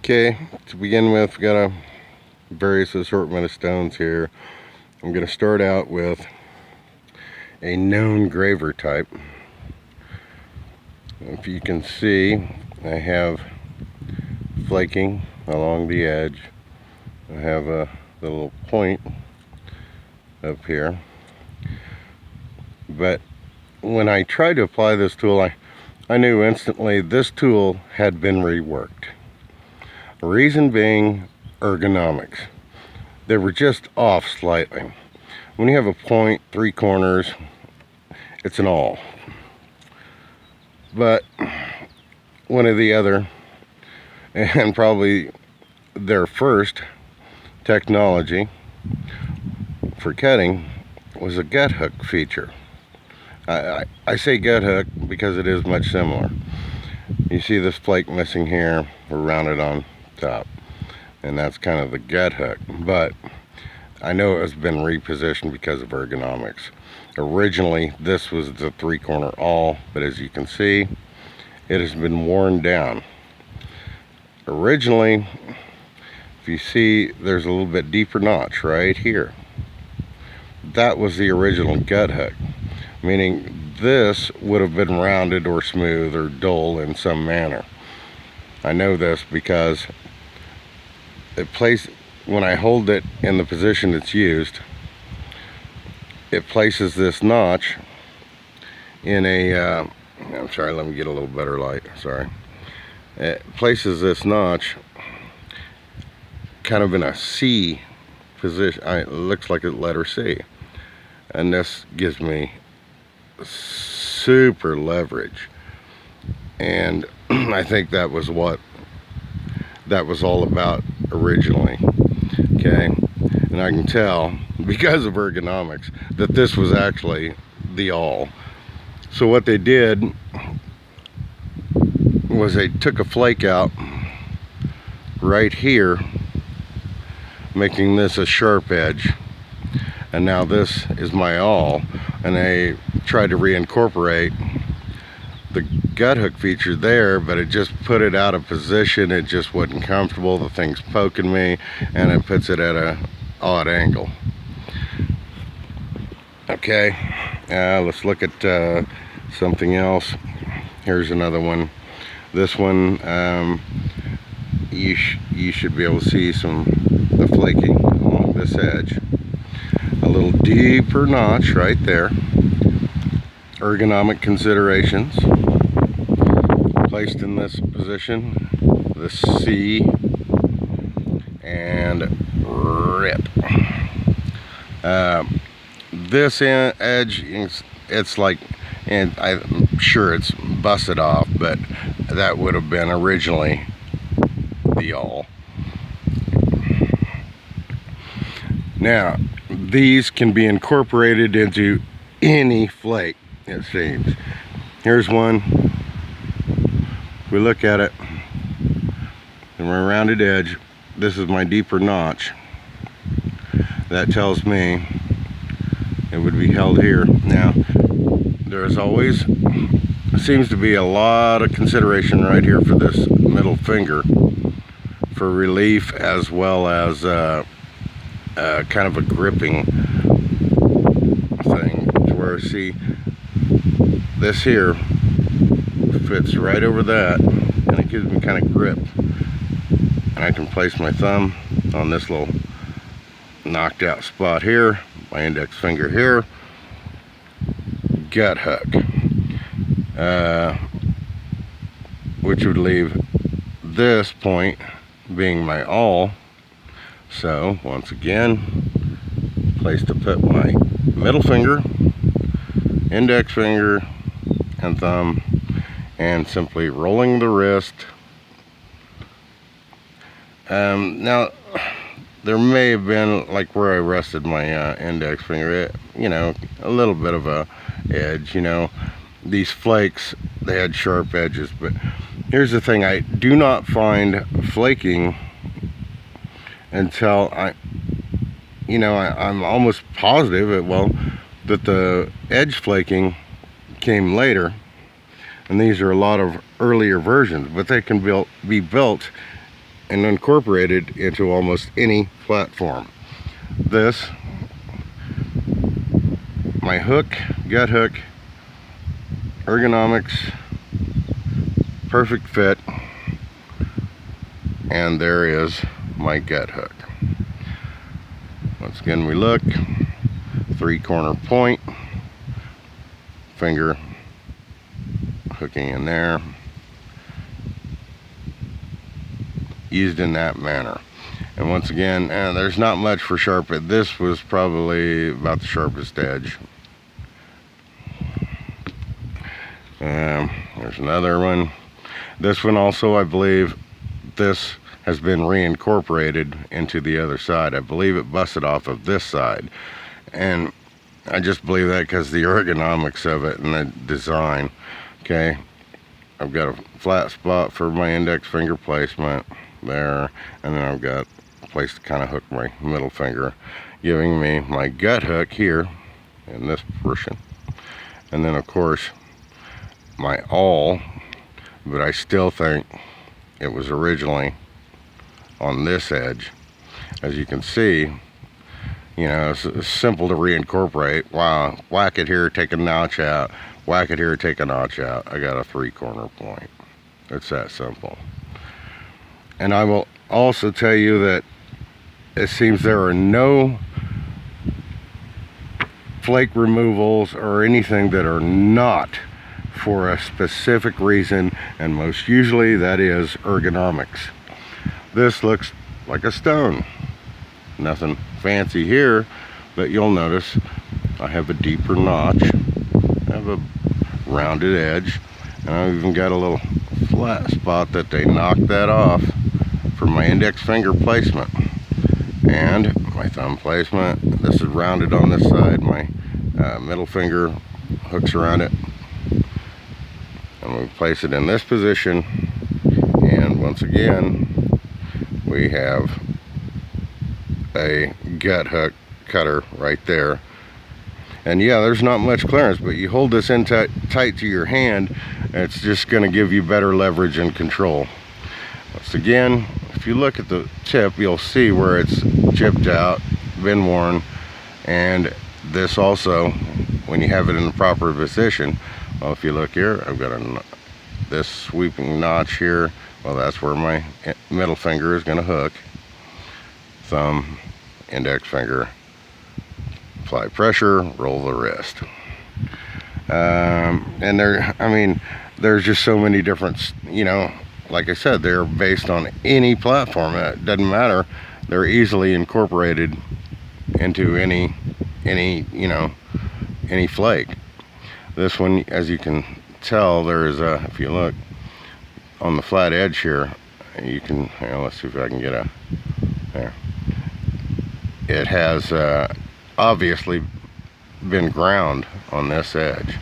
Okay, to begin with, we got a various assortment of stones here. I'm going to start out with a known graver type. If you can see, I have flaking along the edge. I have a little point up here. But when I tried to apply this tool, I knew instantly this tool had been reworked. The reason being ergonomics. They were just off slightly. When you have a point, 3 corners, it's an awl. But one or the other, and probably their first technology for cutting, was a gut hook feature. I say gut hook because it is much similar. You see this flake missing here, we're rounded on top, and that's kind of the gut hook. But I know it has been repositioned because of ergonomics. Originally this was the 3-corner awl, but as you can see, it has been worn down. Originally, if you see, there's a little bit deeper notch right here. That was the original gut hook, meaning this would have been rounded or smooth or dull in some manner. I know this because when I hold it in the position it's used, it places this notch in a I'm sorry, let me get a little better light, sorry. It places this notch kind of in a C position. It looks like a letter C, and this gives me super leverage, and I think that was what that was all about originally. Okay, and I can tell because of ergonomics that this was actually the awl. So what they did was they took a flake out right here, making this a sharp edge, and now this is my awl. And they tried to reincorporate the gut hook feature there, but it just put it out of position. It just wasn't comfortable. The thing's poking me, and it puts it at a odd angle. Okay, let's look at something else. Here's another one. This one, you should be able to see the flaking along this edge. A little deeper notch right there. Ergonomic considerations. Placed in this position, the C, and rip. This edge, it's like, and I'm sure it's busted off, but that would have been originally the awl. Now, these can be incorporated into any flake, it seems. Here's one. If we look at it, and my rounded edge, this is my deeper notch. That tells me it would be held here. Now, there's always seems to be a lot of consideration right here for this middle finger for relief, as well as kind of a gripping thing, to where, see, this here fits right over that, and it gives me kind of grip, and I can place my thumb on this little knocked out spot here, my index finger here, gut hook, which would leave this point being my awl. So once again, place to put my middle finger, index finger, and thumb, and simply rolling the wrist. Now, there may have been, like where I rested my index finger, you know, a little bit of a edge. You know, these flakes, they had sharp edges. But here's the thing, I do not find flaking until I'm almost positive that the edge flaking came later, and these are a lot of earlier versions, but they can be built and incorporated into almost any platform. This, my hook, gut hook, ergonomics, perfect fit, and there is my gut hook. Once again, we look, 3-corner point, finger hooking in there, used in that manner. And once again, there's not much for sharp, but this was probably about the sharpest edge. There's another one. This one also, I believe, this has been reincorporated into the other side. I believe it busted off of this side, and I just believe that because the ergonomics of it and the design. Okay, I've got a flat spot for my index finger placement there, and then I've got a place to kind of hook my middle finger, giving me my gut hook here in this portion, and then of course my awl, but I still think it was originally on this edge. As you can see, you know, it's simple to reincorporate. Wow, whack it here, take a notch out, whack it here, take a notch out. I got a 3-corner point. It's that simple. And I will also tell you that it seems there are no flake removals or anything that are not for a specific reason, and most usually that is ergonomics. This looks like a stone. Nothing fancy here, but you'll notice I have a deeper notch, I have a rounded edge, and I've even got a little flat spot that they knocked that off for my index finger placement and my thumb placement. This is rounded on this side. My middle finger hooks around it, and we place it in this position, and once again we have a gut hook cutter right there. And yeah, there's not much clearance, but you hold this in tight to your hand, and it's just going to give you better leverage and control. Once again, if you look at the tip, you'll see where it's chipped out, been worn, and this also, when you have it in the proper position, well, if you look here, I've got this sweeping notch here. Well, that's where my middle finger is going to hook. Thumb, index finger, apply pressure, roll the wrist. And there's just so many different, you know, like I said, they're based on any platform. It doesn't matter. They're easily incorporated into any flake. This one, as you can tell, there's if you look on the flat edge here, you can, let's see if I can get a, there. It has obviously been ground on this edge,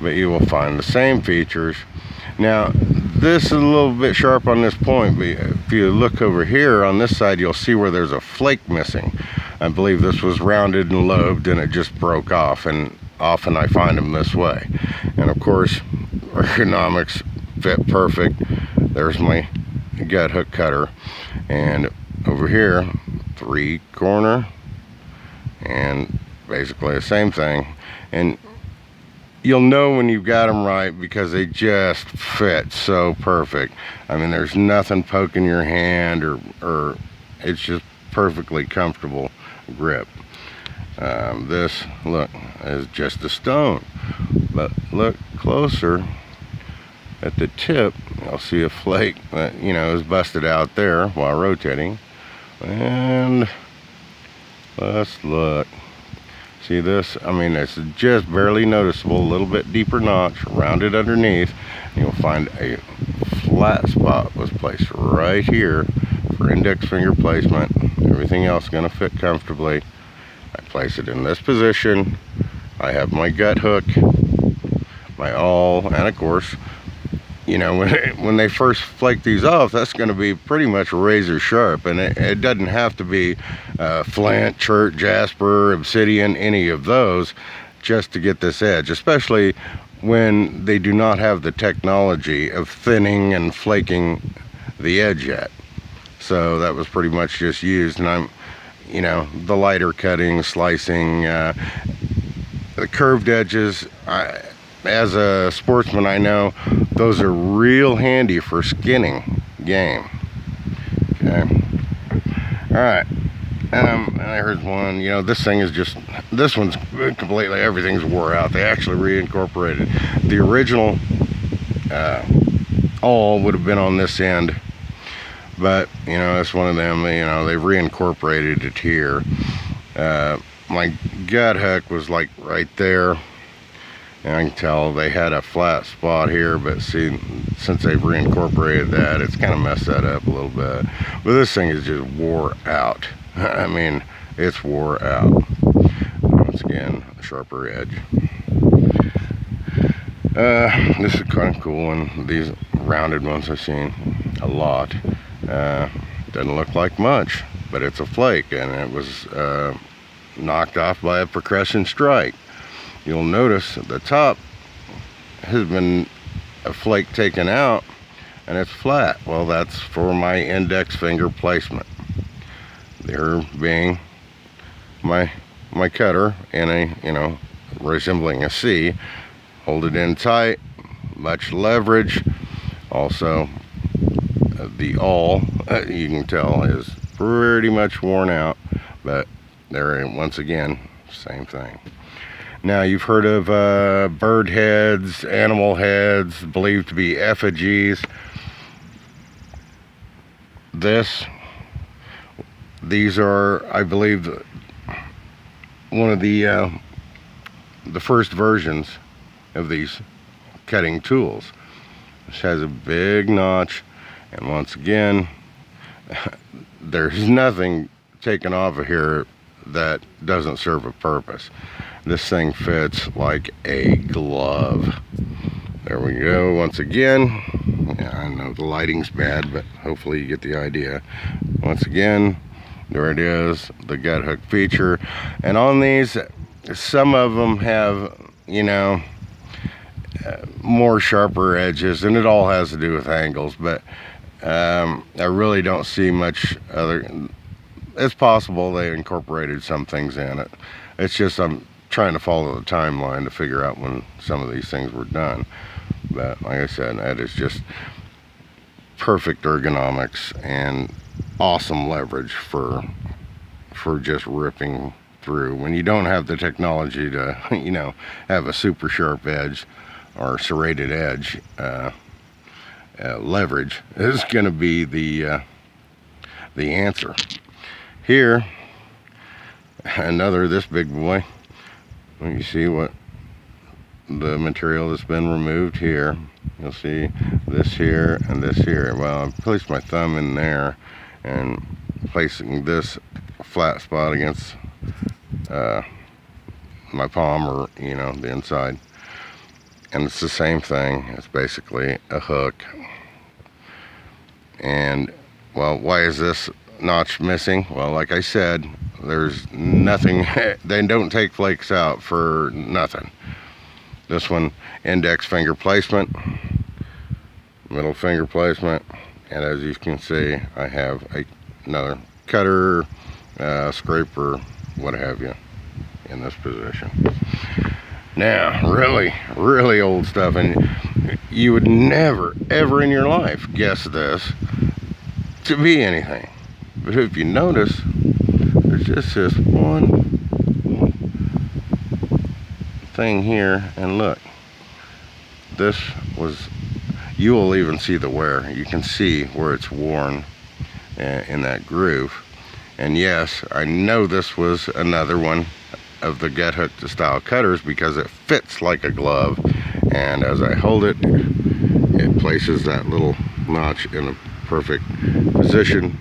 but you will find the same features. Now, this is a little bit sharp on this point, but if you look over here on this side, you'll see where there's a flake missing. I believe this was rounded and lobed, and it just broke off, and often I find them this way. And of course, ergonomics fit perfect. There's my gut hook cutter, and over here, 3-corner, and basically the same thing. And you'll know when you've got them right because they just fit so perfect. I mean, there's nothing poking your hand, or it's just perfectly comfortable grip. This, look, is just a stone, but look closer at the tip, you'll see a flake that, you know, is busted out there while rotating. And let's look. See this? I mean, it's just barely noticeable. A little bit deeper notch, rounded underneath. And you'll find a flat spot was placed right here for index finger placement. Everything else going to fit comfortably. I place it in this position. I have my gut hook, my awl, and of course, you know, when they first flake these off, that's going to be pretty much razor sharp, and it doesn't have to be flint, chert, jasper, obsidian, any of those, just to get this edge, especially when they do not have the technology of thinning and flaking the edge yet. so that was pretty much just used. And I'm, you know, the lighter cutting, slicing, the curved edges, as a sportsman, I know those are real handy for skinning game. Okay. All right. And here's one. You know, this thing is just, this one's completely, everything's wore out. They actually reincorporated. The original awl would have been on this end, but you know, it's one of them. You know, they reincorporated it here. My gut hook was like right there, and I can tell they had a flat spot here, but see, since they've reincorporated that, it's kind of messed that up a little bit. But this thing is just wore out. I mean, it's wore out. Once again, a sharper edge. This is kind of cool one. These rounded ones I've seen a lot. Doesn't look like much, but it's a flake, and it was knocked off by a percussion strike. You'll notice at the top has been a flake taken out, and it's flat. Well, that's for my index finger placement. There being my cutter in a, you know, resembling a C. Hold it in tight, much leverage. Also, the awl, you can tell, is pretty much worn out, but there, once again, same thing. Now, you've heard of bird heads, animal heads, believed to be effigies. These are, I believe, one of the first versions of these cutting tools. This has a big notch, and once again, there's nothing taken off of here that doesn't serve a purpose. This thing fits like a glove. There we go. Once again, yeah, I know the lighting's bad, but hopefully you get the idea. Once again, there it is, the gut hook feature. And on these, some of them have, you know, more sharper edges, and it all has to do with angles, but I really don't see much other. It's possible they incorporated some things in it. It's just I'm trying to follow the timeline to figure out when some of these things were done. But like I said, that is just perfect ergonomics and awesome leverage for just ripping through. When you don't have the technology to, you know, have a super sharp edge or serrated edge, leverage is going to be the answer. Here, another this big boy. You see what the material that's been removed here. You'll see this here and this here. Well, I placed my thumb in there and placing this flat spot against my palm, or you know, the inside, and it's the same thing. It's basically a hook. And well, why is this notch missing? Well, like I said, there's nothing. They don't take flakes out for nothing. This one, index finger placement, middle finger placement, and as you can see, I have another cutter, scraper, what have you, in this position. Now, really old stuff, and you would never, ever in your life guess this to be anything. But if you notice, there's just this one thing here, and look, this was, you will even see the wear. You can see where it's worn in that groove. And yes, I know this was another one of the gut hook style cutters because it fits like a glove, and as I hold it, it places that little notch in a perfect position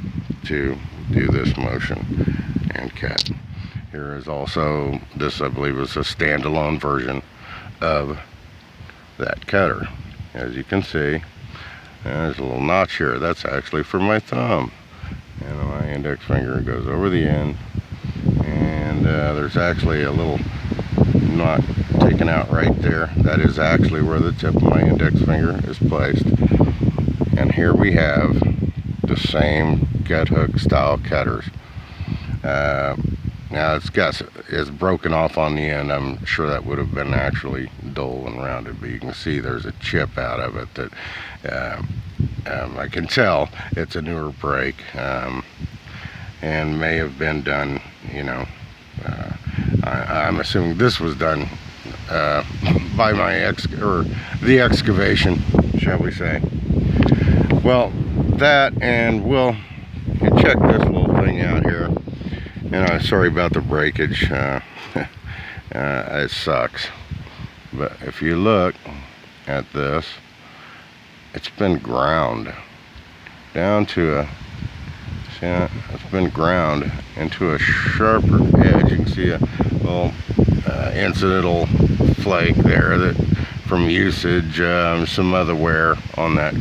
to do this motion and cut. Here is also, this I believe is a standalone version of that cutter. As you can see, there's a little notch here. That's actually for my thumb, and my index finger goes over the end, and there's actually a little knot taken out right there. That is actually where the tip of my index finger is placed. And here we have the same gut hook style cutters. Now it's broken off on the end. I'm sure that would have been actually dull and rounded, but you can see there's a chip out of it that I can tell it's a newer brake, and may have been done, you know, I'm assuming this was done by the excavation, shall we say. Well, that, and we'll check this little thing out here. And I'm sorry about the breakage. It sucks. But if you look at this, it's been ground down to it's been ground into a sharper edge. You can see a little incidental flake there that from usage, some other wear on that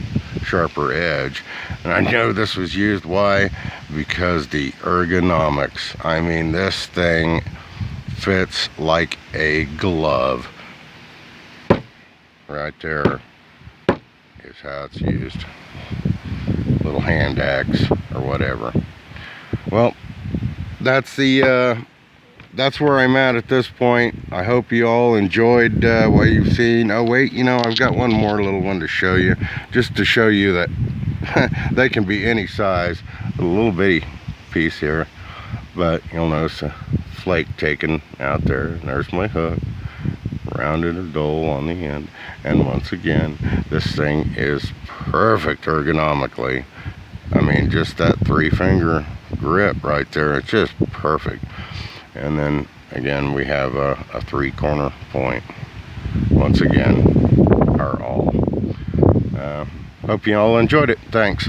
sharper edge. And I know this was used. Why? Because the ergonomics. I mean, this thing fits like a glove. Right there is how it's used. Little hand axe or whatever. Well, that's where I'm at this point. I hope you all enjoyed what you've seen. Oh wait, you know, I've got one more little one to show you, just to show you that they can be any size. A little bitty piece here, but you'll notice a flake taken out there. There's my hook, rounded or dull on the end. And once again, this thing is perfect ergonomically. I mean, just that 3-finger grip right there, it's just perfect. And then again, we have a 3-corner point. Once again, our all. Hope you all enjoyed it. Thanks.